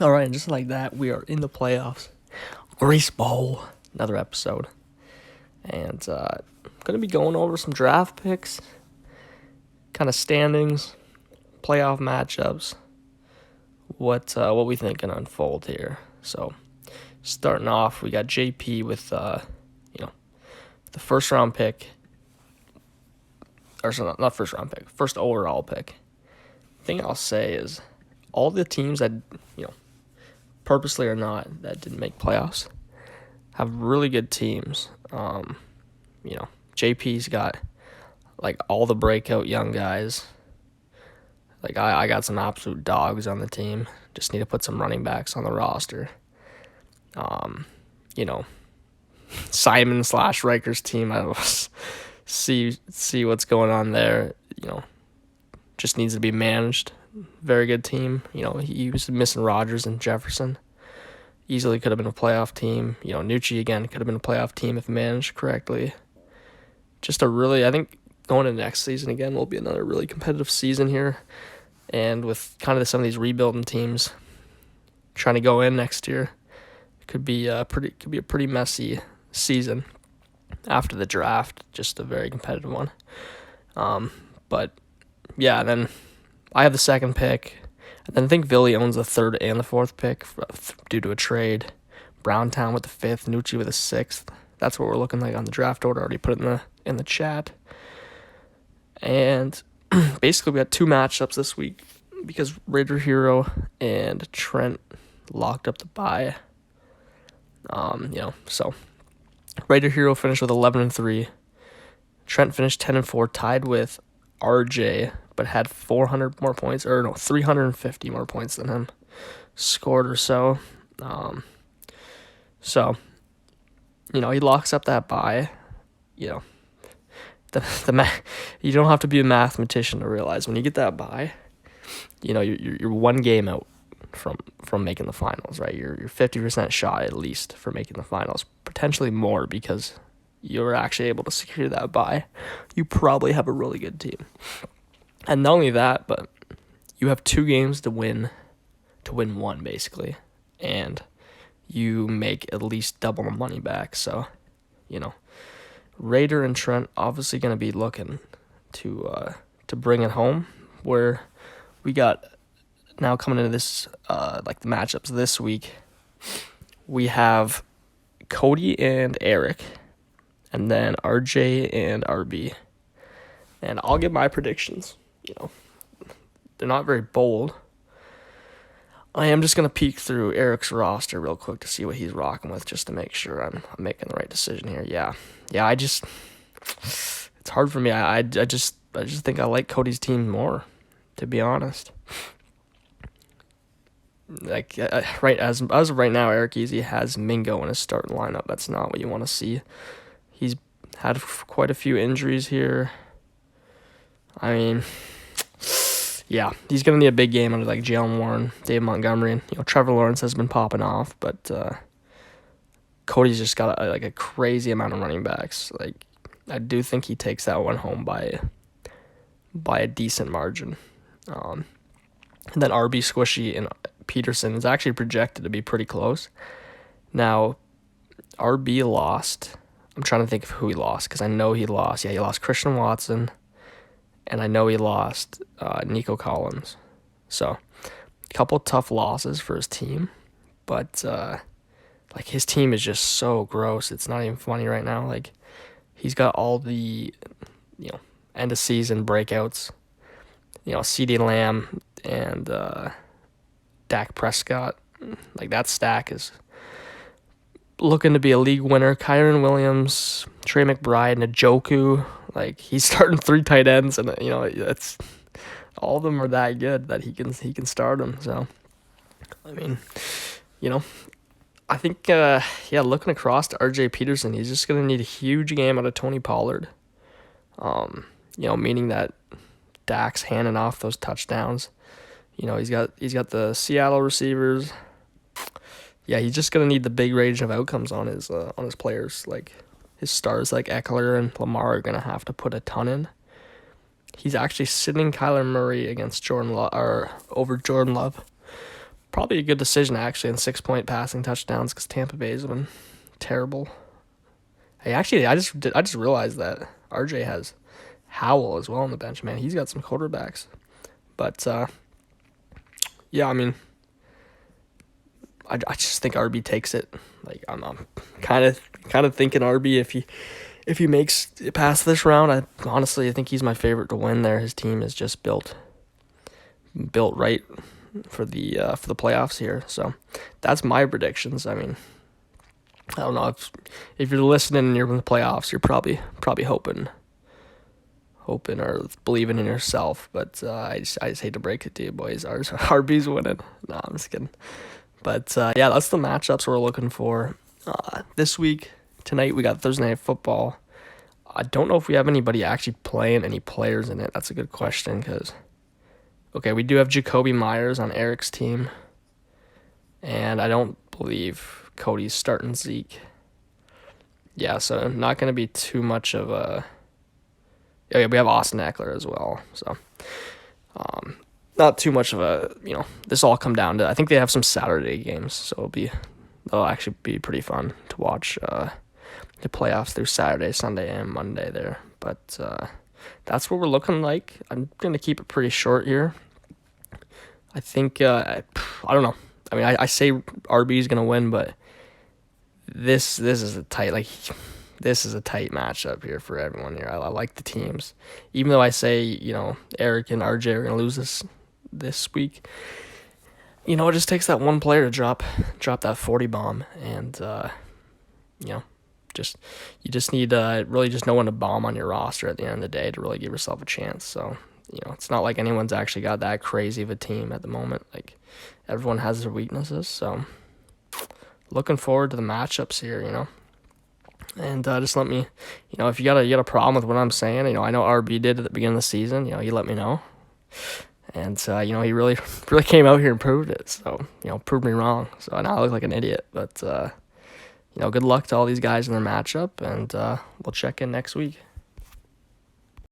All right, and just like that, we are in the playoffs. Grace Bowl, another episode. And going to be going over some draft picks, kind of standings, playoff matchups, what we think can unfold here. So, starting off, we got JP with, the first round pick, or so not first round pick, first overall pick. Thing I'll say is all the teams that, purposely or not, that didn't make playoffs have really good teams. JP's got like all the breakout young guys. Like I got some absolute dogs on the team. Just need to put some running backs on the roster. Um, you know, Simon / Riker's team. I don't see what's going on there. Just needs to be managed. Very good team. He was missing Rodgers and Jefferson. Easily could have been a playoff team. Nucci again could have been a playoff team if managed correctly. I think going into next season again will be another really competitive season here. And with kind of some of these rebuilding teams trying to go in next year, it could be a pretty messy season after the draft. Just a very competitive one. But yeah, then I have the second pick. And then I think Villy owns the third and the fourth pick due to a trade. Browntown with the fifth, Nucci with the sixth. That's what we're looking like on the draft order. Already put it in the chat. And basically we got two matchups this week because Raider Hero and Trent locked up the bye. So Raider Hero finished with 11-3. Trent finished 10-4, tied with RJ, but had 400 more points, 350 more points than him scored or so. He locks up that bye. You don't have to be a mathematician to realize when you get that bye, you're one game out from making the finals, right? You're 50% shot at least for making the finals, potentially more because you're actually able to secure that bye. You probably have a really good team. And not only that, but you have 2 games to win one, basically. And you make at least double the money back. So, Raider and Trent obviously going to be looking to bring it home. Where we got now coming into this, the matchups this week, we have Cody and Eric, and then RJ and RB. And I'll give my predictions. They're not very bold. I am just going to peek through Eric's roster real quick to see what he's rocking with, just to make sure I'm making the right decision here. Yeah, it's hard for me. I just think I like Cody's team more, to be honest. Right as of right now, Eric Easy has Mingo in his starting lineup. That's not what you want to see. He's had quite a few injuries here. I mean, yeah, he's going to need a big game under Jalen Warren, Dave Montgomery, and Trevor Lawrence has been popping off, but Cody's just got a crazy amount of running backs. I do think he takes that one home by a decent margin. And then RB, Squishy, and Peterson is actually projected to be pretty close. Now, RB lost. I'm trying to think of who he lost because I know he lost. Yeah, he lost Christian Watson. And I know he lost Nico Collins. So, a couple tough losses for his team. But, his team is just so gross. It's not even funny right now. He's got all the, end of season breakouts. CeeDee Lamb and Dak Prescott. That stack is looking to be a league winner. Kyron Williams, Trey McBride, Njoku. He's starting 3 tight ends, and it's all of them are that good that he can start them. So, I mean, I think looking across to RJ Peterson, he's just gonna need a huge game out of Tony Pollard. Meaning that Dak's handing off those touchdowns. He's got the Seattle receivers. Yeah, he's just gonna need the big range of outcomes on his players. His stars Eckler and Lamar are gonna have to put a ton in. He's actually sitting Kyler Murray against over Jordan Love probably a good decision actually in 6-point passing touchdowns because Tampa Bay's been terrible. Hey, actually, I just realized that RJ has Howell as well on the bench. Man, he's got some quarterbacks. But yeah, I mean, I just think RB takes it. Like I'm kind of thinking RB if he makes it past this round. I think he's my favorite to win there. His team is just built right for the playoffs here. So that's my predictions. I mean, I don't know if you're listening and you're in the playoffs, you're probably hoping or believing in yourself. But I just hate to break it to you, boys. RB's winning. No, I'm just kidding. But yeah, that's the matchups we're looking for this week. Tonight we got Thursday Night Football. I don't know if we have anybody actually playing any players in it. That's a good question because, okay, we do have Jacoby Myers on Eric's team. And I don't believe Cody's starting Zeke. Yeah, so not going to be too much of a... Yeah, we have Austin Eckler as well. So not too much of a, this all come down to, I think they have some Saturday games. So they'll actually be pretty fun to watch the playoffs through Saturday, Sunday, and Monday there. But that's what we're looking like. I'm going to keep it pretty short here. I think, I don't know. I mean, I say RB is going to win, but this is a tight, this is a tight matchup here for everyone here. I like the teams. Even though I say, Eric and RJ are going to lose this week, it just takes that one player to drop that 40 bomb. And, you just need really just no one to bomb on your roster at the end of the day to really give yourself a chance. So, it's not like anyone's actually got that crazy of a team at the moment. Like, everyone has their weaknesses. So, looking forward to the matchups here, And just let me, if you got a problem with what I'm saying, I know RB did at the beginning of the season, you let me know. And, he really came out here and proved it. So, proved me wrong. So now I look like an idiot. But, good luck to all these guys in their matchup, and we'll check in next week.